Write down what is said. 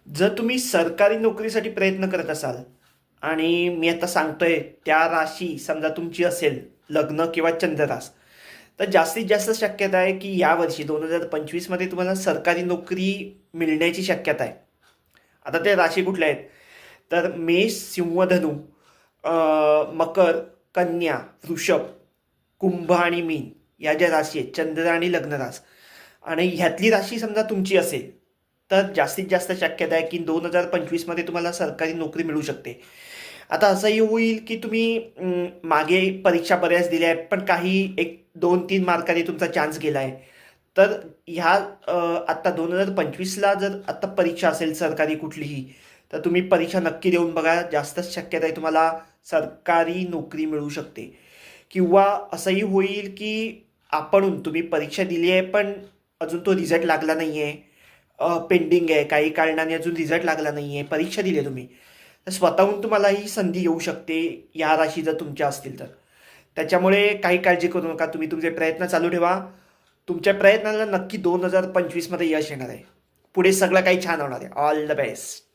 जर तुम्ही सरकारी नोकरीसाठी प्रयत्न करत असाल आणि मी आता सांगतोय त्या राशी समजा तुमची असेल, लग्न किंवा चंद्ररास, तर जास्तीत जास्त शक्यता आहे की यावर्षी 2025 मध्ये तुम्हाला सरकारी नोकरी मिळण्याची शक्यता आहे. आता ते राशी कुठल्या आहेत? तर मेष, सिंह, धनु, मकर, कन्या, वृषभ, कुंभ आणि मीन या ज्या राशी आहेत, चंद्र आणि लग्न रास, आणि ह्यातली राशी समजा तुमची असेल तर जास्तीत जास्त शक्यता आहे की 2025 मध्ये तुम्हाला सरकारी नोकरी मिळू शकते. आता असंही होईल की तुम्ही मागे परीक्षा बऱ्याच दिल्या आहेत पण काही एक 2-3 मार्काने तुमचा चान्स गेला आहे. तर ह्या आत्ता 2025ला जर आत्ता परीक्षा असेल सरकारी कुठलीही, तर तुम्ही परीक्षा नक्की देऊन बघा. जास्तच शक्यता आहे तुम्हाला सरकारी नोकरी मिळू शकते. किंवा असंही होईल की आपणहून तुम्ही परीक्षा दिली आहे पण अजून तो रिझल्ट लागला नाही आहे, पेंडिंग आहे, काही कारणाने अजून रिझल्ट लागला नाही आहे, परीक्षा दिली आहे तुम्ही, तर स्वतःहून तुम्हाला ही संधी येऊ शकते या राशी जर तुमच्या असतील तर. त्याच्यामुळे काही काळजी करू नका, तुम्ही तुमचे प्रयत्न चालू ठेवा. तुमच्या प्रयत्नाला नक्की 2025मध्ये यश येणार आहे. पुढे सगळं काही छान होणार आहे. All the best.